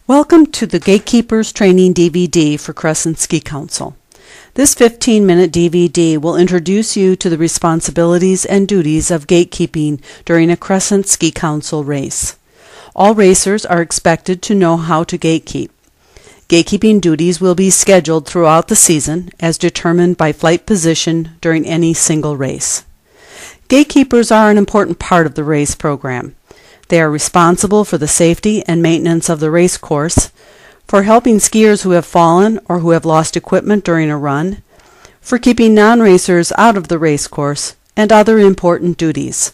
Welcome to the Gatekeepers Training DVD for Crescent Ski Council. This 15-minute DVD will introduce you to the responsibilities and duties of gatekeeping during a Crescent Ski Council race. All racers are expected to know how to gatekeep. Gatekeeping duties will be scheduled throughout the season as determined by flight position during any single race. Gatekeepers are an important part of the race program. They are responsible for the safety and maintenance of the race course, for helping skiers who have fallen or who have lost equipment during a run, for keeping non-racers out of the race course, and other important duties.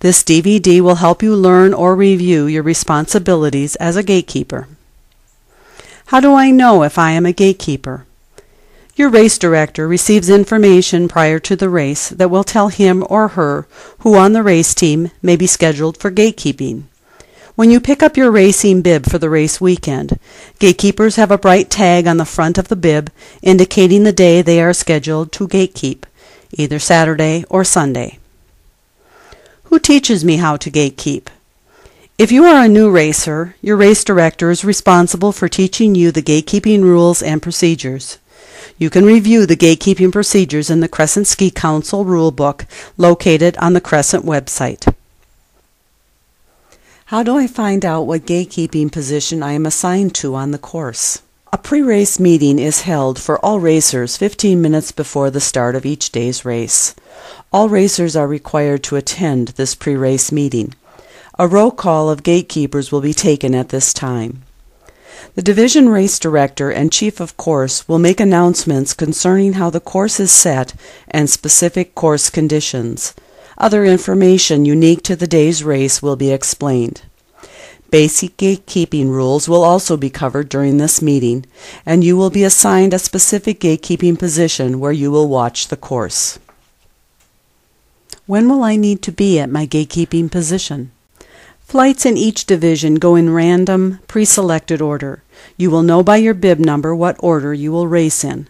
This DVD will help you learn or review your responsibilities as a gatekeeper. How do I know if I am a gatekeeper? Your race director receives information prior to the race that will tell him or her who on the race team may be scheduled for gatekeeping. When you pick up your racing bib for the race weekend, gatekeepers have a bright tag on the front of the bib indicating the day they are scheduled to gatekeep, either Saturday or Sunday. Who teaches me how to gatekeep? If you are a new racer, your race director is responsible for teaching you the gatekeeping rules and procedures. You can review the gatekeeping procedures in the Crescent Ski Council rulebook located on the Crescent website. How do I find out what gatekeeping position I am assigned to on the course? A pre-race meeting is held for all racers 15 minutes before the start of each day's race. All racers are required to attend this pre-race meeting. A roll call of gatekeepers will be taken at this time. The division race director and chief of course will make announcements concerning how the course is set and specific course conditions. Other information unique to the day's race will be explained. Basic gatekeeping rules will also be covered during this meeting, and you will be assigned a specific gatekeeping position where you will watch the course. When will I need to be at my gatekeeping position? Flights in each division go in random, pre-selected order. You will know by your bib number what order you will race in.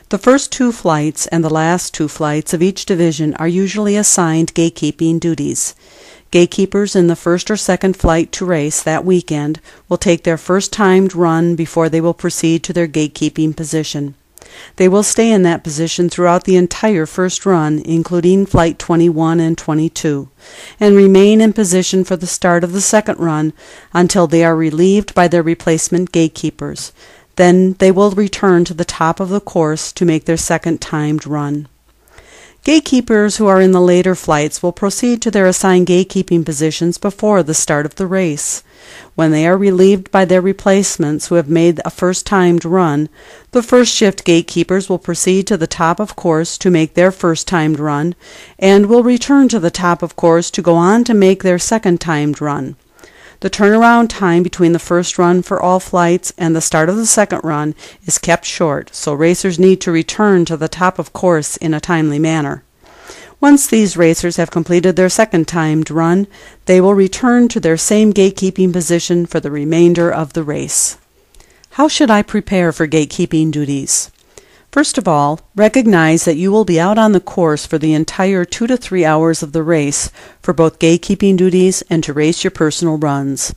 The first two flights and the last two flights of each division are usually assigned gatekeeping duties. Gatekeepers in the first or second flight to race that weekend will take their first timed run before they will proceed to their gatekeeping position. They will stay in that position throughout the entire first run, including Flight 21 and 22, and remain in position for the start of the second run until they are relieved by their replacement gatekeepers. Then they will return to the top of the course to make their second timed run. Gatekeepers who are in the later flights will proceed to their assigned gatekeeping positions before the start of the race. When they are relieved by their replacements who have made a first-timed run, the first shift gatekeepers will proceed to the top of course to make their first-timed run, and will return to the top of course to go on to make their second-timed run. The turnaround time between the first run for all flights and the start of the second run is kept short, so racers need to return to the top of course in a timely manner. Once these racers have completed their second timed run, they will return to their same gatekeeping position for the remainder of the race. How should I prepare for gatekeeping duties? First of all, recognize that you will be out on the course for the entire 2 to 3 hours of the race for both gatekeeping duties and to race your personal runs.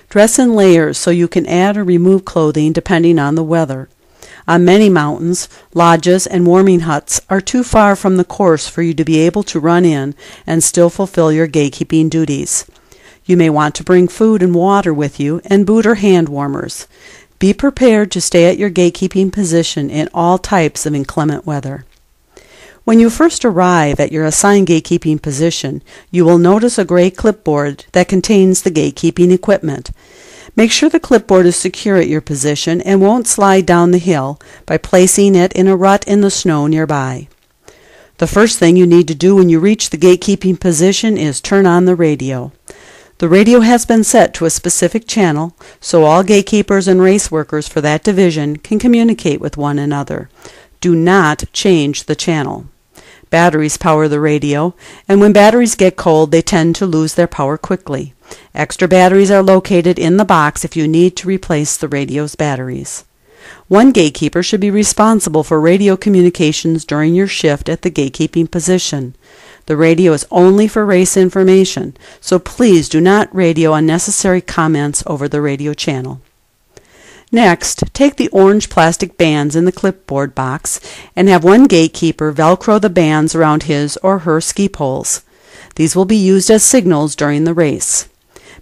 Dress in layers so you can add or remove clothing depending on the weather. On many mountains, lodges and warming huts are too far from the course for you to be able to run in and still fulfill your gatekeeping duties. You may want to bring food and water with you and boot or hand warmers. Be prepared to stay at your gatekeeping position in all types of inclement weather. When you first arrive at your assigned gatekeeping position, you will notice a gray clipboard that contains the gatekeeping equipment. Make sure the clipboard is secure at your position and won't slide down the hill by placing it in a rut in the snow nearby. The first thing you need to do when you reach the gatekeeping position is turn on the radio. The radio has been set to a specific channel, so all gatekeepers and race workers for that division can communicate with one another. Do not change the channel. Batteries power the radio, and when batteries get cold, they tend to lose their power quickly. Extra batteries are located in the box if you need to replace the radio's batteries. One gatekeeper should be responsible for radio communications during your shift at the gatekeeping position. The radio is only for race information, so please do not radio unnecessary comments over the radio channel. Next, take the orange plastic bands in the clipboard box and have one gatekeeper Velcro the bands around his or her ski poles. These will be used as signals during the race.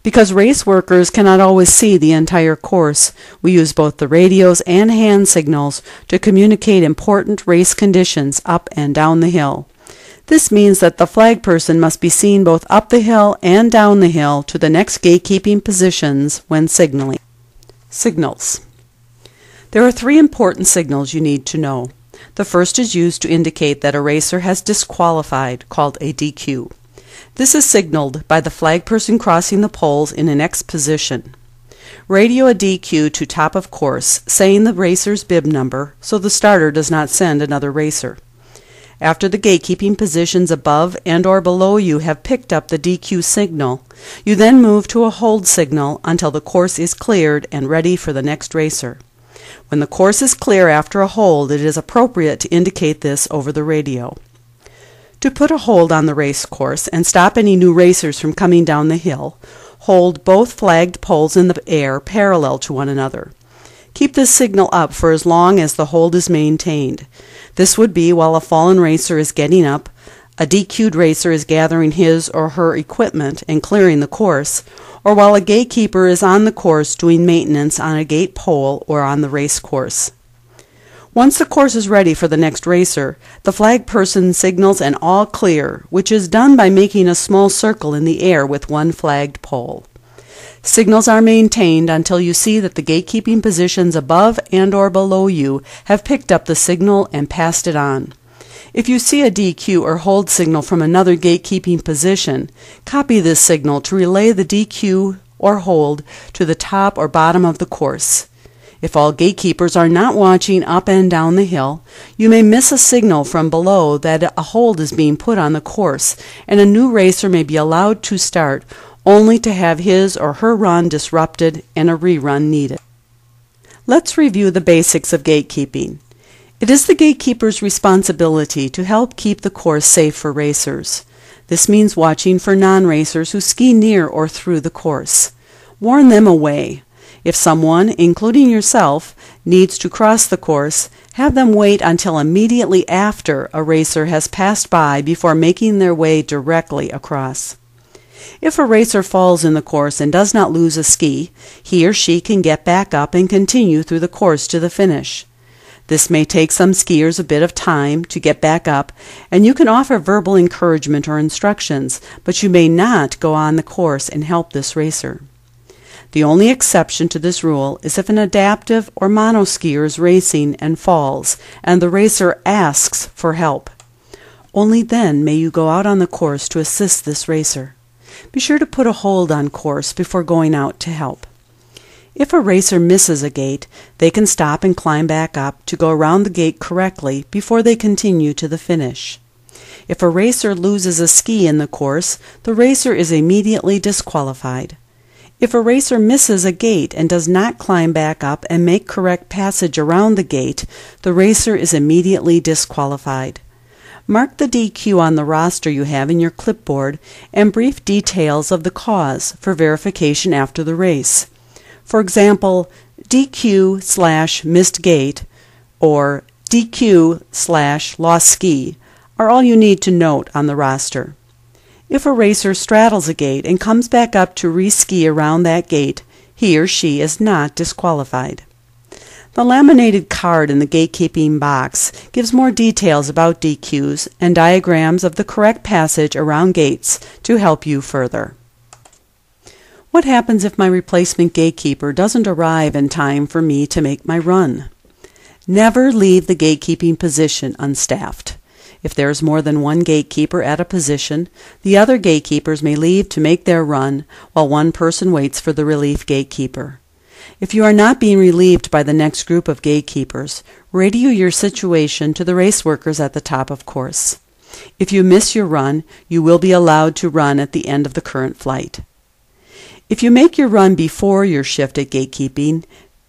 Because race workers cannot always see the entire course, we use both the radios and hand signals to communicate important race conditions up and down the hill. This means that the flag person must be seen both up the hill and down the hill to the next gatekeeping positions when signaling. Signals. There are three important signals you need to know. The first is used to indicate that a racer has disqualified, called a DQ. This is signaled by the flag person crossing the poles in an X position. Radio a DQ to top of course, saying the racer's bib number, so the starter does not send another racer. After the gatekeeping positions above and or below you have picked up the DQ signal, you then move to a hold signal until the course is cleared and ready for the next racer. When the course is clear after a hold, it is appropriate to indicate this over the radio. To put a hold on the race course and stop any new racers from coming down the hill, hold both flagged poles in the air parallel to one another. Keep this signal up for as long as the hold is maintained. This would be while a fallen racer is getting up, a DQ'd racer is gathering his or her equipment and clearing the course, or while a gatekeeper is on the course doing maintenance on a gate pole or on the race course. Once the course is ready for the next racer, the flag person signals an all clear, which is done by making a small circle in the air with one flagged pole. Signals are maintained until you see that the gatekeeping positions above and or below you have picked up the signal and passed it on. If you see a DQ or hold signal from another gatekeeping position, copy this signal to relay the DQ or hold to the top or bottom of the course. If all gatekeepers are not watching up and down the hill, you may miss a signal from below that a hold is being put on the course, and a new racer may be allowed to start, only to have his or her run disrupted and a rerun needed. Let's review the basics of gatekeeping. It is the gatekeeper's responsibility to help keep the course safe for racers. This means watching for non-racers who ski near or through the course. Warn them away. If someone, including yourself, needs to cross the course, have them wait until immediately after a racer has passed by before making their way directly across. If a racer falls in the course and does not lose a ski, he or she can get back up and continue through the course to the finish. This may take some skiers a bit of time to get back up, and you can offer verbal encouragement or instructions, but you may not go on the course and help this racer. The only exception to this rule is if an adaptive or monoskier is racing and falls, and the racer asks for help. Only then may you go out on the course to assist this racer. Be sure to put a hold on course before going out to help. If a racer misses a gate, they can stop and climb back up to go around the gate correctly before they continue to the finish. If a racer loses a ski in the course, the racer is immediately disqualified. If a racer misses a gate and does not climb back up and make correct passage around the gate, the racer is immediately disqualified. Mark the DQ on the roster you have in your clipboard and brief details of the cause for verification after the race. For example, DQ/missed gate or DQ/lost ski are all you need to note on the roster. If a racer straddles a gate and comes back up to re-ski around that gate, he or she is not disqualified. The laminated card in the gatekeeping box gives more details about DQs and diagrams of the correct passage around gates to help you further. What happens if my replacement gatekeeper doesn't arrive in time for me to make my run? Never leave the gatekeeping position unstaffed. If there is more than one gatekeeper at a position, the other gatekeepers may leave to make their run while one person waits for the relief gatekeeper. If you are not being relieved by the next group of gatekeepers, radio your situation to the race workers at the top of course. If you miss your run, you will be allowed to run at the end of the current flight. If you make your run before your shift at gatekeeping,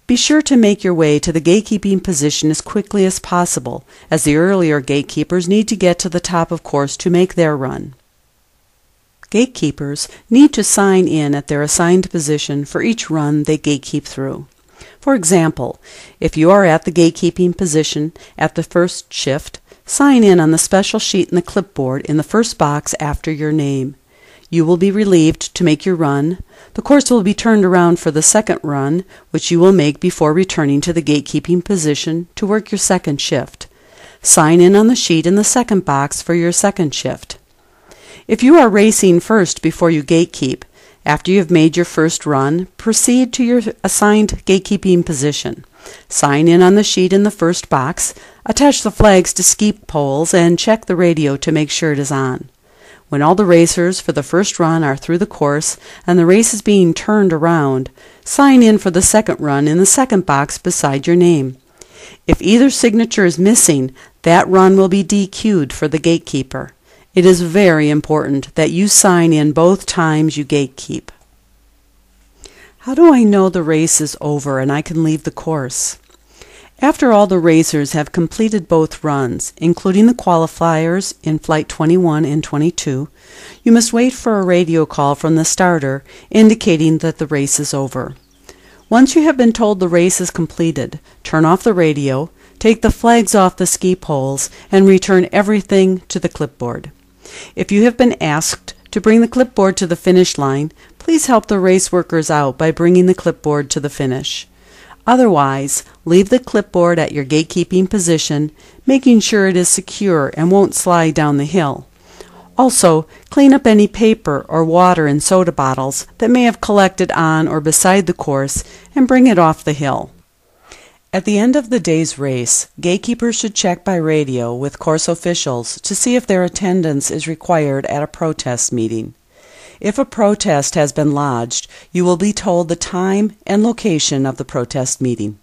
be sure to make your way to the gatekeeping position as quickly as possible, as the earlier gatekeepers need to get to the top of course to make their run. Gatekeepers need to sign in at their assigned position for each run they gatekeep through. For example, if you are at the gatekeeping position at the first shift, sign in on the special sheet in the clipboard in the first box after your name. You will be relieved to make your run. The course will be turned around for the second run, which you will make before returning to the gatekeeping position to work your second shift. Sign in on the sheet in the second box for your second shift. If you are racing first before you gatekeep, after you have made your first run, proceed to your assigned gatekeeping position. Sign in on the sheet in the first box, attach the flags to ski poles, and check the radio to make sure it is on. When all the racers for the first run are through the course and the race is being turned around, sign in for the second run in the second box beside your name. If either signature is missing, that run will be DQ'd for the gatekeeper. It is very important that you sign in both times you gatekeep. How do I know the race is over and I can leave the course? After all the racers have completed both runs, including the qualifiers in Flight 21 and 22, you must wait for a radio call from the starter indicating that the race is over. Once you have been told the race is completed, turn off the radio, take the flags off the ski poles, and return everything to the clipboard. If you have been asked to bring the clipboard to the finish line, please help the race workers out by bringing the clipboard to the finish. Otherwise, leave the clipboard at your gatekeeping position, making sure it is secure and won't slide down the hill. Also, clean up any paper or water and soda bottles that may have collected on or beside the course and bring it off the hill. At the end of the day's race, gatekeepers should check by radio with course officials to see if their attendance is required at a protest meeting. If a protest has been lodged, you will be told the time and location of the protest meeting.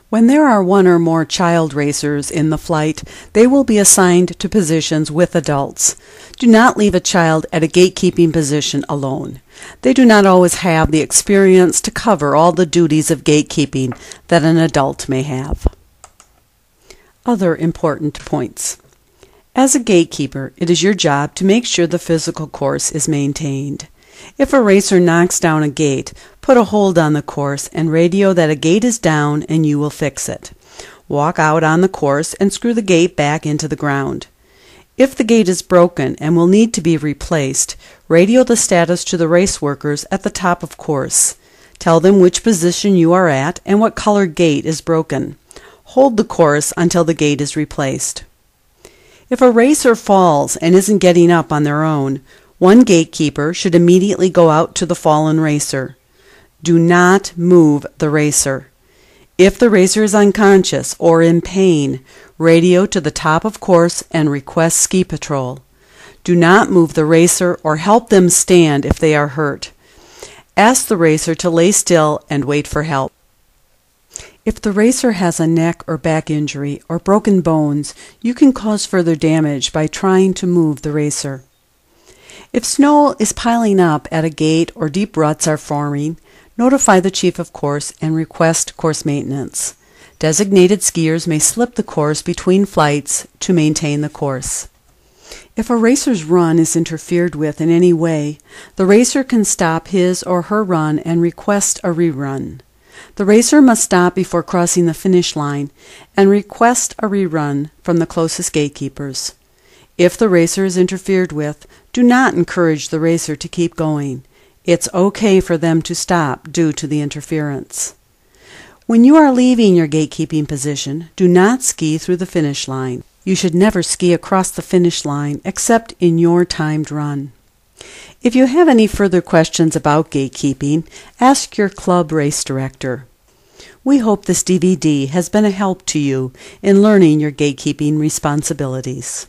When there are one or more child racers in the flight, they will be assigned to positions with adults. Do not leave a child at a gatekeeping position alone. They do not always have the experience to cover all the duties of gatekeeping that an adult may have. Other important points. As a gatekeeper, it is your job to make sure the physical course is maintained. If a racer knocks down a gate, put a hold on the course and radio that a gate is down and you will fix it. Walk out on the course and screw the gate back into the ground. If the gate is broken and will need to be replaced, radio the status to the race workers at the top of course. Tell them which position you are at and what color gate is broken. Hold the course until the gate is replaced. If a racer falls and isn't getting up on their own, one gatekeeper should immediately go out to the fallen racer. Do not move the racer. If the racer is unconscious or in pain, radio to the top of course and request ski patrol. Do not move the racer or help them stand if they are hurt. Ask the racer to lay still and wait for help. If the racer has a neck or back injury or broken bones, you can cause further damage by trying to move the racer. If snow is piling up at a gate or deep ruts are forming, notify the chief of course and request course maintenance. Designated skiers may slip the course between flights to maintain the course. If a racer's run is interfered with in any way, the racer can stop his or her run and request a rerun. The racer must stop before crossing the finish line and request a rerun from the closest gatekeepers. If the racer is interfered with, do not encourage the racer to keep going. It's okay for them to stop due to the interference. When you are leaving your gatekeeping position, do not ski through the finish line. You should never ski across the finish line except in your timed run. If you have any further questions about gatekeeping, ask your club race director. We hope this DVD has been a help to you in learning your gatekeeping responsibilities.